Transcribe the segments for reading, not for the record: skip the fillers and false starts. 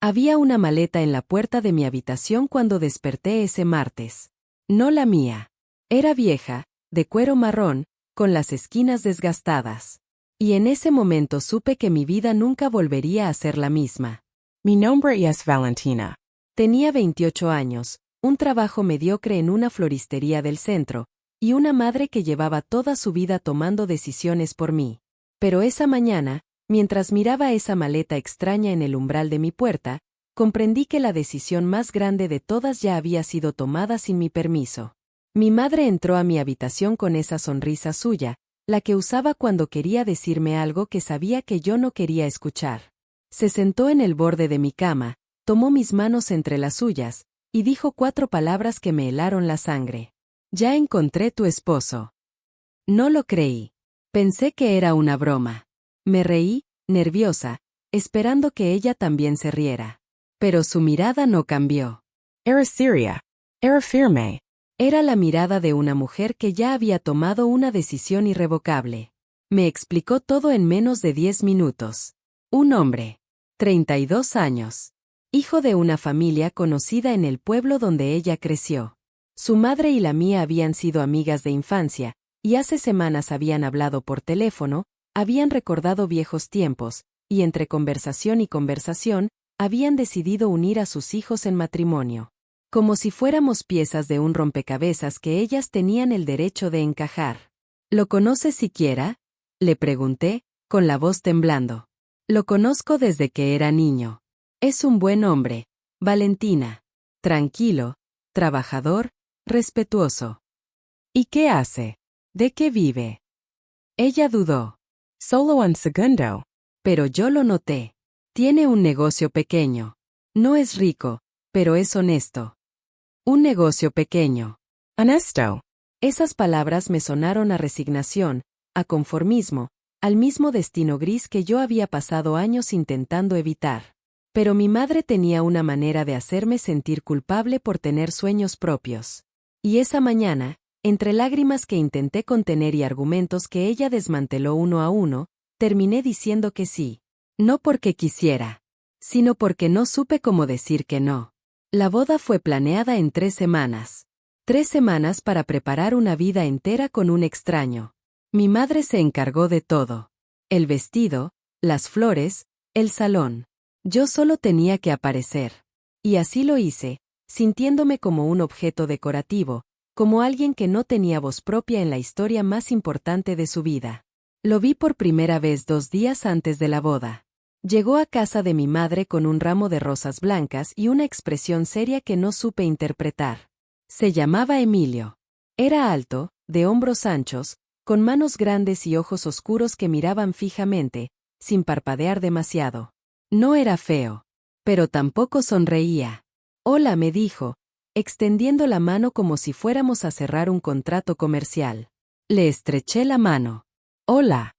Había una maleta en la puerta de mi habitación cuando desperté ese martes. No la mía. Era vieja, de cuero marrón, con las esquinas desgastadas. Y en ese momento supe que mi vida nunca volvería a ser la misma. Mi nombre es Valentina. Tenía 28 años, un trabajo mediocre en una floristería del centro, y una madre que llevaba toda su vida tomando decisiones por mí. Pero esa mañana, mientras miraba esa maleta extraña en el umbral de mi puerta, comprendí que la decisión más grande de todas ya había sido tomada sin mi permiso. Mi madre entró a mi habitación con esa sonrisa suya, la que usaba cuando quería decirme algo que sabía que yo no quería escuchar. Se sentó en el borde de mi cama, tomó mis manos entre las suyas, y dijo 4 palabras que me helaron la sangre. Ya encontré tu esposo. No lo creí. Pensé que era una broma. Me reí, nerviosa, esperando que ella también se riera. Pero su mirada no cambió. Era seria. Era firme. Era la mirada de una mujer que ya había tomado una decisión irrevocable. Me explicó todo en menos de 10 minutos. Un hombre. 32 años. Hijo de una familia conocida en el pueblo donde ella creció. Su madre y la mía habían sido amigas de infancia, y hace semanas habían hablado por teléfono, habían recordado viejos tiempos, y entre conversación y conversación, habían decidido unir a sus hijos en matrimonio. Como si fuéramos piezas de un rompecabezas que ellas tenían el derecho de encajar. ¿Lo conoces siquiera?, le pregunté, con la voz temblando. Lo conozco desde que era niño. Es un buen hombre, Valentina. Tranquilo, trabajador, respetuoso. ¿Y qué hace? ¿De qué vive? Ella dudó. Solo un segundo. Pero yo lo noté. Tiene un negocio pequeño. No es rico, pero es honesto. Un negocio pequeño. Honesto. Esas palabras me sonaron a resignación, a conformismo, al mismo destino gris que yo había pasado años intentando evitar. Pero mi madre tenía una manera de hacerme sentir culpable por tener sueños propios. Y esa mañana, entre lágrimas que intenté contener y argumentos que ella desmanteló uno a uno, terminé diciendo que sí. No porque quisiera, sino porque no supe cómo decir que no. La boda fue planeada en 3 semanas. 3 semanas para preparar una vida entera con un extraño. Mi madre se encargó de todo. El vestido, las flores, el salón. Yo solo tenía que aparecer. Y así lo hice, sintiéndome como un objeto decorativo, como alguien que no tenía voz propia en la historia más importante de su vida. Lo vi por primera vez 2 días antes de la boda. Llegó a casa de mi madre con un ramo de rosas blancas y una expresión seria que no supe interpretar. Se llamaba Emilio. Era alto, de hombros anchos, con manos grandes y ojos oscuros que miraban fijamente, sin parpadear demasiado. No era feo. Pero tampoco sonreía. Hola, me dijo, extendiendo la mano como si fuéramos a cerrar un contrato comercial. Le estreché la mano. Hola.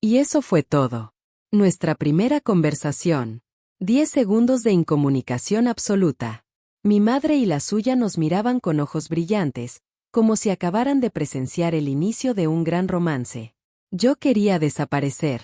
Y eso fue todo. Nuestra primera conversación. 10 segundos de incomunicación absoluta. Mi madre y la suya nos miraban con ojos brillantes, como si acabaran de presenciar el inicio de un gran romance. Yo quería desaparecer.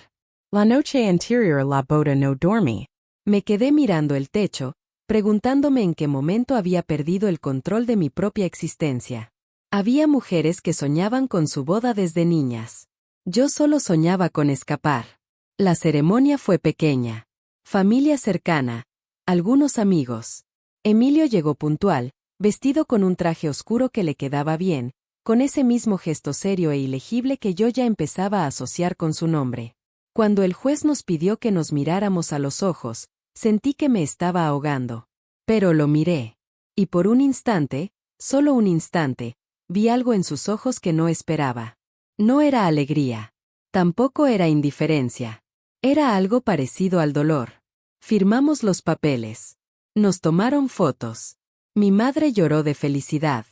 La noche anterior la boda no dormí. Me quedé mirando el techo, preguntándome en qué momento había perdido el control de mi propia existencia. Había mujeres que soñaban con su boda desde niñas. Yo solo soñaba con escapar. La ceremonia fue pequeña. Familia cercana. Algunos amigos. Emilio llegó puntual, vestido con un traje oscuro que le quedaba bien, con ese mismo gesto serio e ilegible que yo ya empezaba a asociar con su nombre. Cuando el juez nos pidió que nos miráramos a los ojos, sentí que me estaba ahogando. Pero lo miré. Y por un instante, solo un instante, vi algo en sus ojos que no esperaba. No era alegría. Tampoco era indiferencia. Era algo parecido al dolor. Firmamos los papeles. Nos tomaron fotos. Mi madre lloró de felicidad.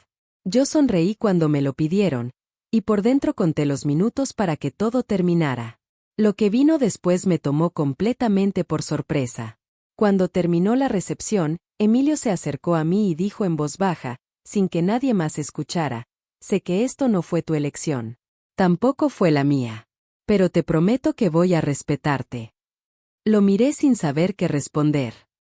Yo sonreí cuando me lo pidieron, y por dentro conté los minutos para que todo terminara. Lo que vino después me tomó completamente por sorpresa. Cuando terminó la recepción, Emilio se acercó a mí y dijo en voz baja, sin que nadie más escuchara, sé que esto no fue tu elección. Tampoco fue la mía. Pero te prometo que voy a respetarte. Lo miré sin saber qué responder.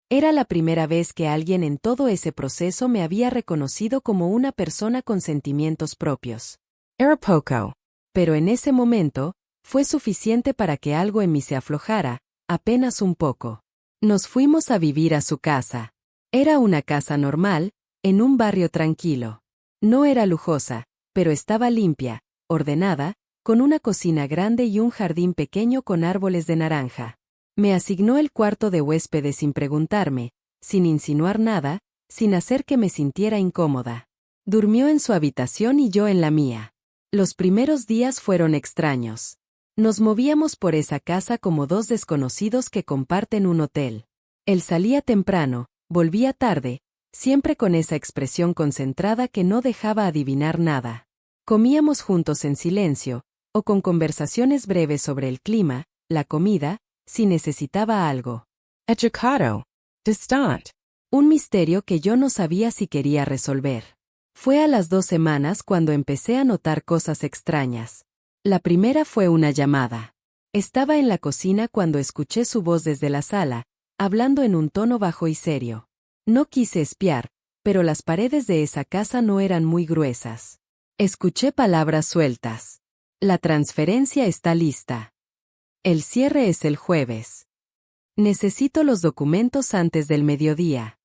Era la primera vez que alguien en todo ese proceso me había reconocido como una persona con sentimientos propios. Era poco. Pero en ese momento, fue suficiente para que algo en mí se aflojara, apenas un poco. Nos fuimos a vivir a su casa. Era una casa normal, en un barrio tranquilo. No era lujosa, pero estaba limpia, ordenada, con una cocina grande y un jardín pequeño con árboles de naranja. Me asignó el cuarto de huéspedes sin preguntarme, sin insinuar nada, sin hacer que me sintiera incómoda. Durmió en su habitación y yo en la mía. Los primeros días fueron extraños. Nos movíamos por esa casa como dos desconocidos que comparten un hotel. Él salía temprano, volvía tarde, siempre con esa expresión concentrada que no dejaba adivinar nada. Comíamos juntos en silencio, o con conversaciones breves sobre el clima, la comida, si necesitaba algo. Educado. Distant. Un misterio que yo no sabía si quería resolver. Fue a las 2 semanas cuando empecé a notar cosas extrañas. La primera fue una llamada. Estaba en la cocina cuando escuché su voz desde la sala, hablando en un tono bajo y serio. No quise espiar, pero las paredes de esa casa no eran muy gruesas. Escuché palabras sueltas. La transferencia está lista. El cierre es el jueves. Necesito los documentos antes del mediodía.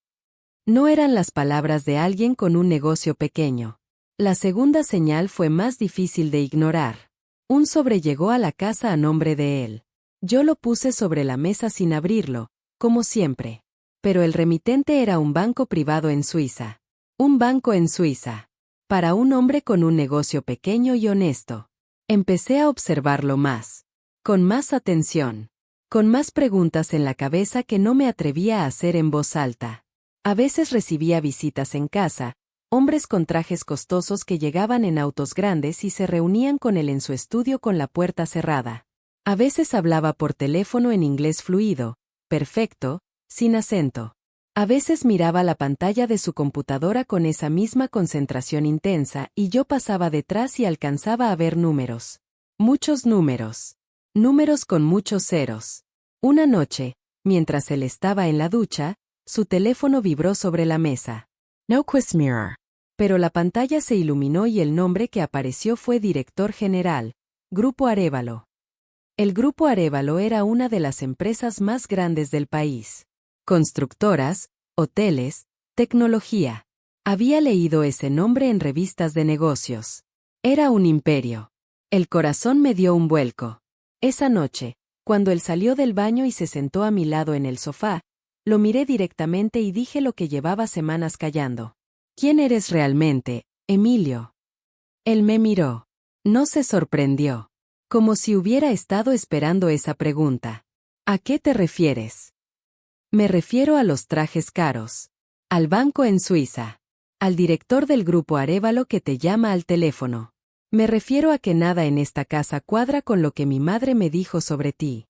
No eran las palabras de alguien con un negocio pequeño. La segunda señal fue más difícil de ignorar. Un sobre llegó a la casa a nombre de él. Yo lo puse sobre la mesa sin abrirlo, como siempre. Pero el remitente era un banco privado en Suiza. Un banco en Suiza. Para un hombre con un negocio pequeño y honesto. Empecé a observarlo más. Con más atención. Con más preguntas en la cabeza que no me atrevía a hacer en voz alta. A veces recibía visitas en casa, hombres con trajes costosos que llegaban en autos grandes y se reunían con él en su estudio con la puerta cerrada. A veces hablaba por teléfono en inglés fluido, perfecto, sin acento. A veces miraba la pantalla de su computadora con esa misma concentración intensa y yo pasaba detrás y alcanzaba a ver números. Muchos números. Números con muchos ceros. Una noche, mientras él estaba en la ducha, su teléfono vibró sobre la mesa. No quiz mirror. Pero la pantalla se iluminó y el nombre que apareció fue Director General, Grupo Arévalo. El Grupo Arévalo era una de las empresas más grandes del país. Constructoras, hoteles, tecnología. Había leído ese nombre en revistas de negocios. Era un imperio. El corazón me dio un vuelco. Esa noche, cuando él salió del baño y se sentó a mi lado en el sofá, lo miré directamente y dije lo que llevaba semanas callando. ¿Quién eres realmente, Emilio? Él me miró. No se sorprendió. Como si hubiera estado esperando esa pregunta. ¿A qué te refieres? Me refiero a los trajes caros. Al banco en Suiza. Al director del grupo Arévalo que te llama al teléfono. Me refiero a que nada en esta casa cuadra con lo que mi madre me dijo sobre ti.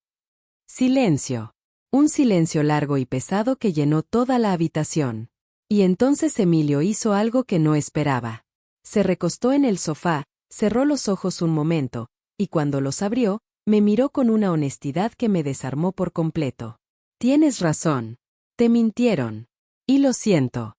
Silencio. Un silencio largo y pesado que llenó toda la habitación. Y entonces Emilio hizo algo que no esperaba. Se recostó en el sofá, cerró los ojos un momento, y cuando los abrió, me miró con una honestidad que me desarmó por completo. Tienes razón. Te mintieron. Y lo siento.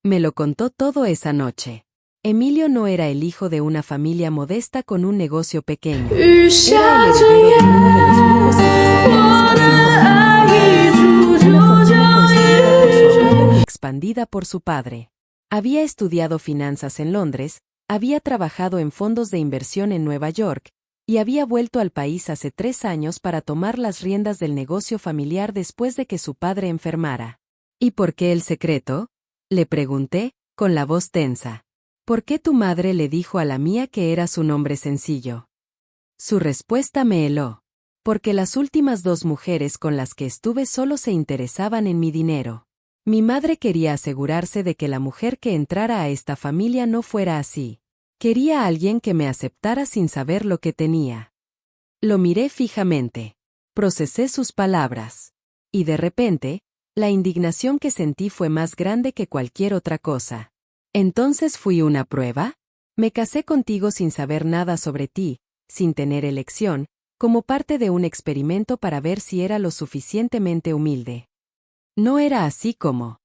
Me lo contó todo esa noche. Emilio no era el hijo de una familia modesta con un negocio pequeño. Era el heredero de uno de los grupos empresariales más importantes del país, una fortuna construida por su abuelo y expandida por su padre. Había estudiado finanzas en Londres, había trabajado en fondos de inversión en Nueva York, y había vuelto al país hace 3 años para tomar las riendas del negocio familiar después de que su padre enfermara. ¿Y por qué el secreto? Le pregunté, con la voz tensa. ¿Por qué tu madre le dijo a la mía que era su nombre sencillo? Su respuesta me heló. Porque las últimas 2 mujeres con las que estuve solo se interesaban en mi dinero. Mi madre quería asegurarse de que la mujer que entrara a esta familia no fuera así. Quería a alguien que me aceptara sin saber lo que tenía. Lo miré fijamente. Procesé sus palabras. Y de repente, la indignación que sentí fue más grande que cualquier otra cosa. ¿Entonces fui una prueba? Me casé contigo sin saber nada sobre ti, sin tener elección, como parte de un experimento para ver si era lo suficientemente humilde. No era así como.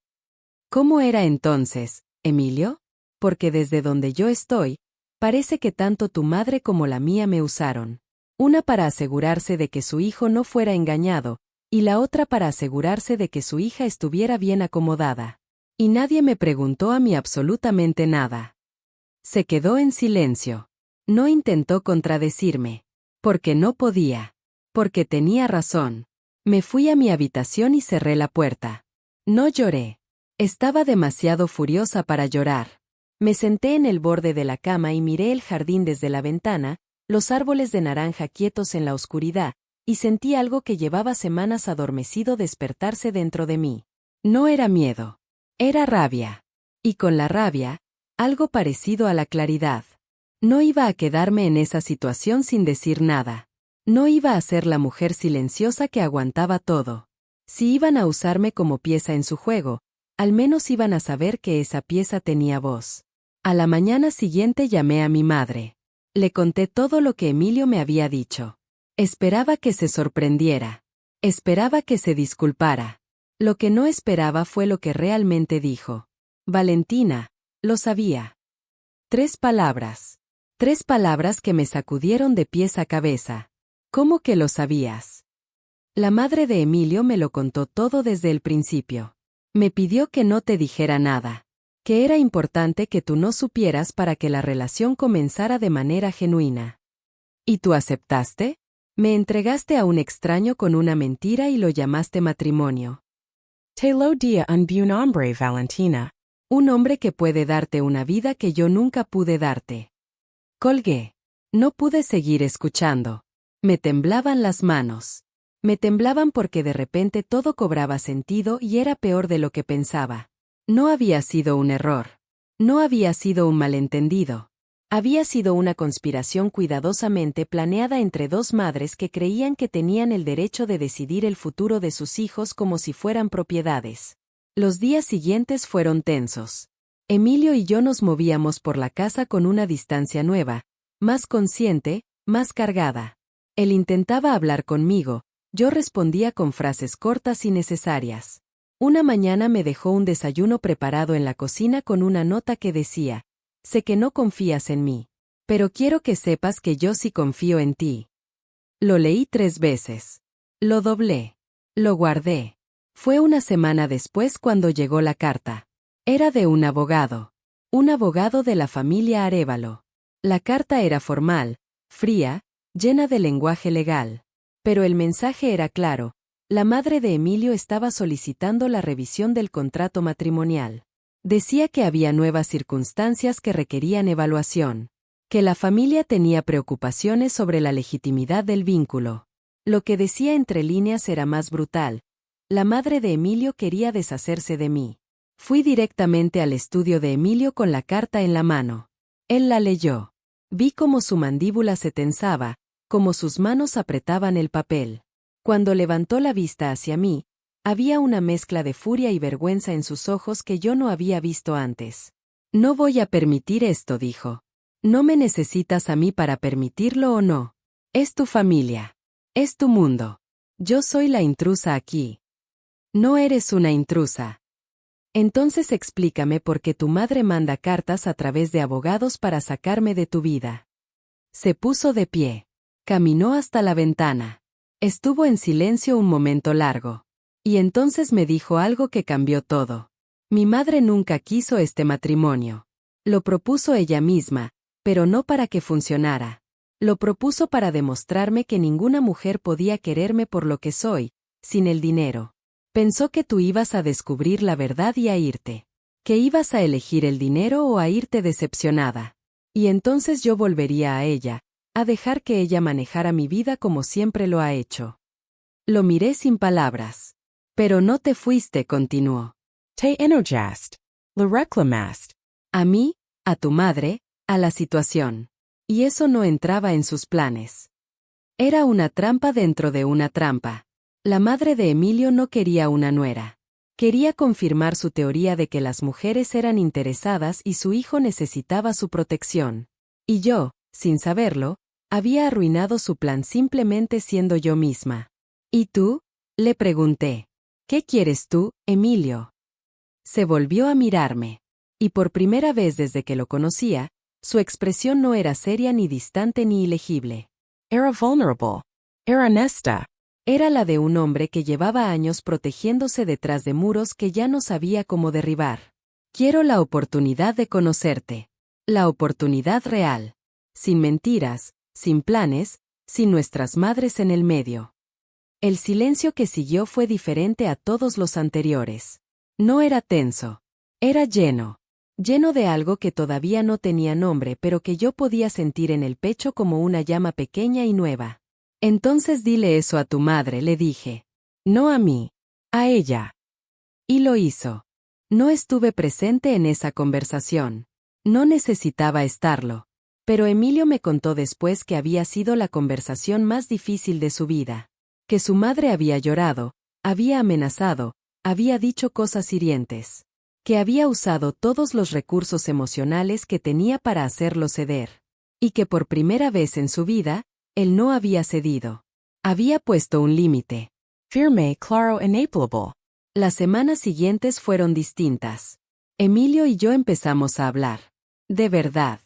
¿Cómo era entonces, Emilio? Porque desde donde yo estoy, parece que tanto tu madre como la mía me usaron. Una para asegurarse de que su hijo no fuera engañado, y la otra para asegurarse de que su hija estuviera bien acomodada. Y nadie me preguntó a mí absolutamente nada. Se quedó en silencio. No intentó contradecirme. Porque no podía. Porque tenía razón. Me fui a mi habitación y cerré la puerta. No lloré. Estaba demasiado furiosa para llorar. Me senté en el borde de la cama y miré el jardín desde la ventana, los árboles de naranja quietos en la oscuridad, y sentí algo que llevaba semanas adormecido despertarse dentro de mí. No era miedo. Era rabia. Y con la rabia, algo parecido a la claridad. No iba a quedarme en esa situación sin decir nada. No iba a ser la mujer silenciosa que aguantaba todo. Si iban a usarme como pieza en su juego, al menos iban a saber que esa pieza tenía voz. A la mañana siguiente llamé a mi madre. Le conté todo lo que Emilio me había dicho. Esperaba que se sorprendiera. Esperaba que se disculpara. Lo que no esperaba fue lo que realmente dijo. Valentina, lo sabía. 3 palabras. 3 palabras que me sacudieron de pies a cabeza. ¿Cómo que lo sabías? La madre de Emilio me lo contó todo desde el principio. Me pidió que no te dijera nada. Que era importante que tú no supieras para que la relación comenzara de manera genuina. ¿Y tú aceptaste? Me entregaste a un extraño con una mentira y lo llamaste matrimonio. Te lo di a un buen hombre, Valentina. Un hombre que puede darte una vida que yo nunca pude darte. Colgué. No pude seguir escuchando. Me temblaban las manos. Me temblaban porque de repente todo cobraba sentido y era peor de lo que pensaba. No había sido un error. No había sido un malentendido. Había sido una conspiración cuidadosamente planeada entre 2 madres que creían que tenían el derecho de decidir el futuro de sus hijos como si fueran propiedades. Los días siguientes fueron tensos. Emilio y yo nos movíamos por la casa con una distancia nueva, más consciente, más cargada. Él intentaba hablar conmigo, yo respondía con frases cortas y necesarias. Una mañana me dejó un desayuno preparado en la cocina con una nota que decía: sé que no confías en mí, pero quiero que sepas que yo sí confío en ti. Lo leí 3 veces. Lo doblé. Lo guardé. Fue una semana después cuando llegó la carta. Era de un abogado. Un abogado de la familia Arévalo. La carta era formal, fría, llena de lenguaje legal. Pero el mensaje era claro. La madre de Emilio estaba solicitando la revisión del contrato matrimonial. Decía que había nuevas circunstancias que requerían evaluación. Que la familia tenía preocupaciones sobre la legitimidad del vínculo. Lo que decía entre líneas era más brutal. La madre de Emilio quería deshacerse de mí. Fui directamente al estudio de Emilio con la carta en la mano. Él la leyó. Vi cómo su mandíbula se tensaba, cómo sus manos apretaban el papel. Cuando levantó la vista hacia mí, había una mezcla de furia y vergüenza en sus ojos que yo no había visto antes. No voy a permitir esto, dijo. No me necesitas a mí para permitirlo o no. Es tu familia. Es tu mundo. Yo soy la intrusa aquí. No eres una intrusa. Entonces explícame por qué tu madre manda cartas a través de abogados para sacarme de tu vida. Se puso de pie. Caminó hasta la ventana. Estuvo en silencio un momento largo. Y entonces me dijo algo que cambió todo. Mi madre nunca quiso este matrimonio. Lo propuso ella misma, pero no para que funcionara. Lo propuso para demostrarme que ninguna mujer podía quererme por lo que soy, sin el dinero. Pensó que tú ibas a descubrir la verdad y a irte. Que ibas a elegir el dinero o a irte decepcionada. Y entonces yo volvería a ella, a dejar que ella manejara mi vida como siempre lo ha hecho. Lo miré sin palabras. Pero no te fuiste, continuó. Te enojaste. Lo reclamaste. A mí, a tu madre, a la situación. Y eso no entraba en sus planes. Era una trampa dentro de una trampa. La madre de Emilio no quería una nuera. Quería confirmar su teoría de que las mujeres eran interesadas y su hijo necesitaba su protección. Y yo, sin saberlo, había arruinado su plan simplemente siendo yo misma. ¿Y tú? Le pregunté. ¿Qué quieres tú, Emilio? Se volvió a mirarme. Y por primera vez desde que lo conocía, su expresión no era seria ni distante ni ilegible. Era vulnerable. Era honesta. Era la de un hombre que llevaba años protegiéndose detrás de muros que ya no sabía cómo derribar. Quiero la oportunidad de conocerte. La oportunidad real. Sin mentiras, sin planes, sin nuestras madres en el medio. El silencio que siguió fue diferente a todos los anteriores. No era tenso. Era lleno. Lleno de algo que todavía no tenía nombre pero que yo podía sentir en el pecho como una llama pequeña y nueva. Entonces dile eso a tu madre, le dije. No a mí. A ella. Y lo hizo. No estuve presente en esa conversación. No necesitaba estarlo. Pero Emilio me contó después que había sido la conversación más difícil de su vida. Que su madre había llorado, había amenazado, había dicho cosas hirientes. Que había usado todos los recursos emocionales que tenía para hacerlo ceder. Y que por primera vez en su vida, él no había cedido. Había puesto un límite. Firme, claro, enableable. Las semanas siguientes fueron distintas. Emilio y yo empezamos a hablar. De verdad.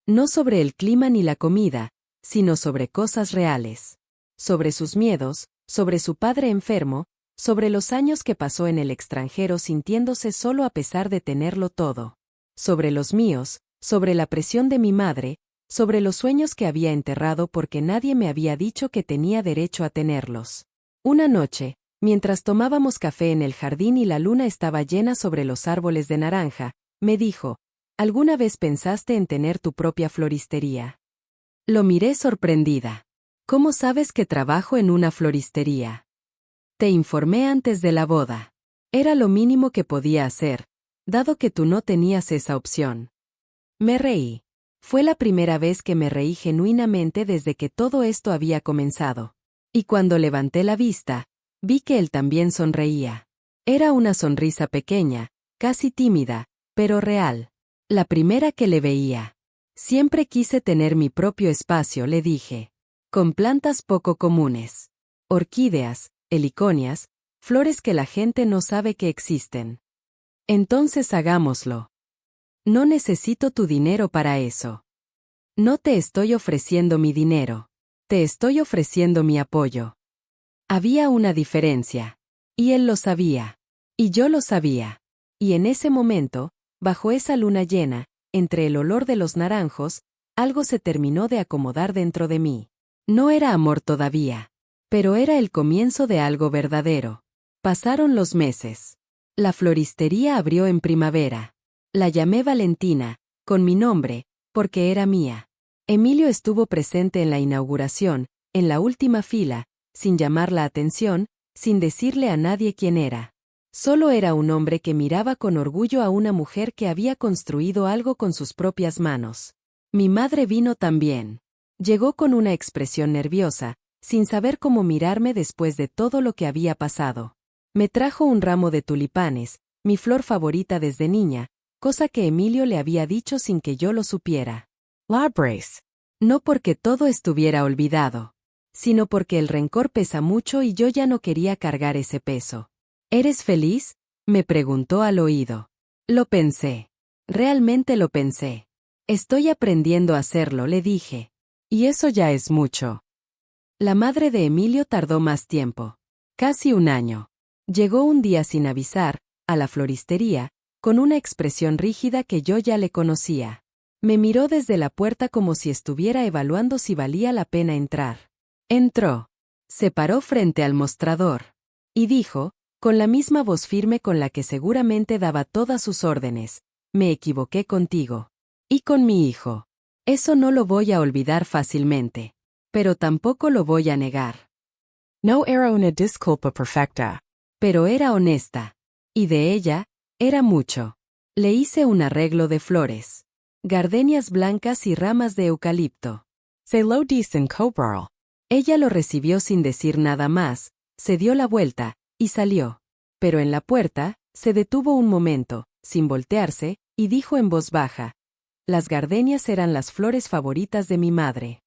No sobre el clima ni la comida, sino sobre cosas reales. Sobre sus miedos, sobre su padre enfermo, sobre los años que pasó en el extranjero sintiéndose solo a pesar de tenerlo todo. Sobre los míos, sobre la presión de mi madre, sobre los sueños que había enterrado porque nadie me había dicho que tenía derecho a tenerlos. Una noche, mientras tomábamos café en el jardín y la luna estaba llena sobre los árboles de naranja, me dijo, ¿alguna vez pensaste en tener tu propia floristería? Lo miré sorprendida. ¿Cómo sabes que trabajo en una floristería? Te informé antes de la boda. Era lo mínimo que podía hacer, dado que tú no tenías esa opción. Me reí. Fue la primera vez que me reí genuinamente desde que todo esto había comenzado. Y cuando levanté la vista, vi que él también sonreía. Era una sonrisa pequeña, casi tímida, pero real. La primera que le veía. Siempre quise tener mi propio espacio, le dije. Con plantas poco comunes. Orquídeas, heliconias, flores que la gente no sabe que existen. Entonces hagámoslo. No necesito tu dinero para eso. No te estoy ofreciendo mi dinero. Te estoy ofreciendo mi apoyo. Había una diferencia. Y él lo sabía. Y yo lo sabía. Y en ese momento, bajo esa luna llena, entre el olor de los naranjos, algo se terminó de acomodar dentro de mí. No era amor todavía. Pero era el comienzo de algo verdadero. Pasaron los meses. La floristería abrió en primavera. La llamé Valentina, con mi nombre, porque era mía. Emilio estuvo presente en la inauguración, en la última fila, sin llamar la atención, sin decirle a nadie quién era. Solo era un hombre que miraba con orgullo a una mujer que había construido algo con sus propias manos. Mi madre vino también. Llegó con una expresión nerviosa, sin saber cómo mirarme después de todo lo que había pasado. Me trajo un ramo de tulipanes, mi flor favorita desde niña, cosa que Emilio le había dicho sin que yo lo supiera. Labres. No porque todo estuviera olvidado, sino porque el rencor pesa mucho y yo ya no quería cargar ese peso. ¿Eres feliz?, me preguntó al oído. Lo pensé. Realmente lo pensé. Estoy aprendiendo a hacerlo, le dije. Y eso ya es mucho. La madre de Emilio tardó más tiempo. Casi un año. Llegó un día sin avisar, a la floristería, con una expresión rígida que yo ya le conocía. Me miró desde la puerta como si estuviera evaluando si valía la pena entrar. Entró. Se paró frente al mostrador. Y dijo, con la misma voz firme con la que seguramente daba todas sus órdenes, me equivoqué contigo. Y con mi hijo. Eso no lo voy a olvidar fácilmente. Pero tampoco lo voy a negar. No era una disculpa perfecta. Pero era honesta. Y de ella, era mucho. Le hice un arreglo de flores. Gardenias blancas y ramas de eucalipto. Se lo dicen cobral. Ella lo recibió sin decir nada más, se dio la vuelta, y salió. Pero en la puerta, se detuvo un momento, sin voltearse, y dijo en voz baja. Las gardenias eran las flores favoritas de mi madre.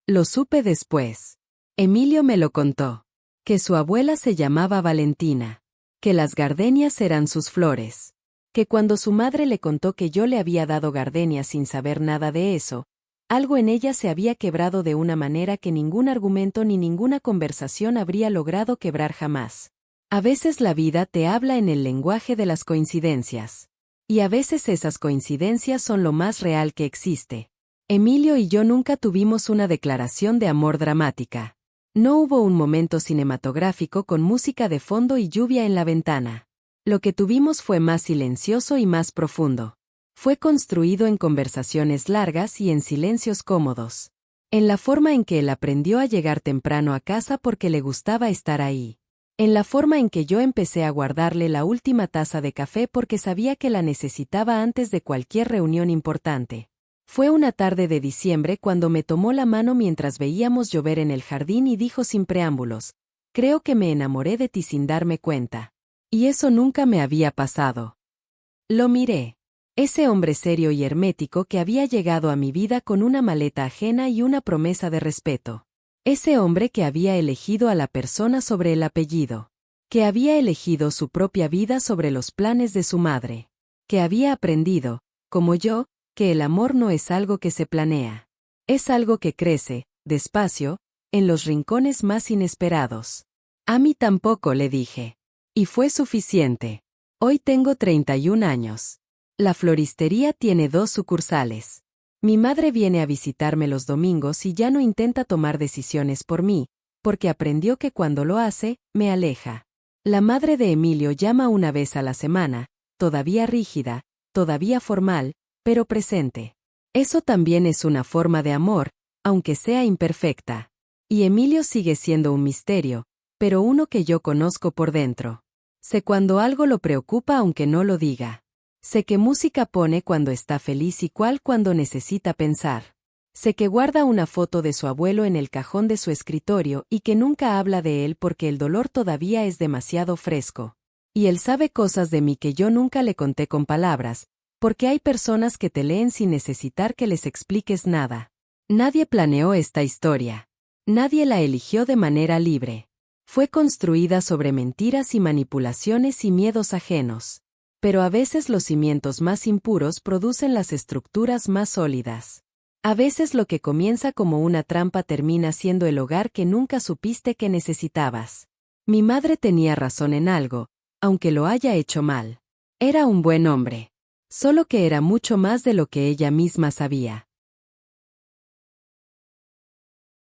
Lo supe después. Emilio me lo contó. Que su abuela se llamaba Valentina. que las gardenias eran sus flores. Que cuando su madre le contó que yo le había dado gardenias sin saber nada de eso, algo en ella se había quebrado de una manera que ningún argumento ni ninguna conversación habría logrado quebrar jamás. A veces la vida te habla en el lenguaje de las coincidencias. Y a veces esas coincidencias son lo más real que existe. Emilio y yo nunca tuvimos una declaración de amor dramática. No hubo un momento cinematográfico con música de fondo y lluvia en la ventana. Lo que tuvimos fue más silencioso y más profundo. Fue construido en conversaciones largas y en silencios cómodos. En la forma en que él aprendió a llegar temprano a casa porque le gustaba estar ahí. En la forma en que yo empecé a guardarle la última taza de café porque sabía que la necesitaba antes de cualquier reunión importante. Fue una tarde de diciembre cuando me tomó la mano mientras veíamos llover en el jardín y dijo sin preámbulos: creo que me enamoré de ti sin darme cuenta. Y eso nunca me había pasado. Lo miré. Ese hombre serio y hermético que había llegado a mi vida con una maleta ajena y una promesa de respeto. Ese hombre que había elegido a la persona sobre el apellido. Que había elegido su propia vida sobre los planes de su madre. Que había aprendido, como yo, que el amor no es algo que se planea. Es algo que crece, despacio, en los rincones más inesperados. A mí tampoco, le dije. Y fue suficiente. Hoy tengo 31 años. La floristería tiene 2 sucursales. Mi madre viene a visitarme los domingos y ya no intenta tomar decisiones por mí, porque aprendió que cuando lo hace, me aleja. La madre de Emilio llama una vez a la semana, todavía rígida, todavía formal, pero presente. Eso también es una forma de amor, aunque sea imperfecta. Y Emilio sigue siendo un misterio, pero uno que yo conozco por dentro. Sé cuando algo lo preocupa aunque no lo diga. Sé qué música pone cuando está feliz y cuál cuando necesita pensar. Sé que guarda una foto de su abuelo en el cajón de su escritorio y que nunca habla de él porque el dolor todavía es demasiado fresco. Y él sabe cosas de mí que yo nunca le conté con palabras, porque hay personas que te leen sin necesitar que les expliques nada. Nadie planeó esta historia. Nadie la eligió de manera libre. Fue construida sobre mentiras y manipulaciones y miedos ajenos. Pero a veces los cimientos más impuros producen las estructuras más sólidas. A veces lo que comienza como una trampa termina siendo el hogar que nunca supiste que necesitabas. Mi madre tenía razón en algo, aunque lo haya hecho mal. Era un buen hombre. Solo que era mucho más de lo que ella misma sabía.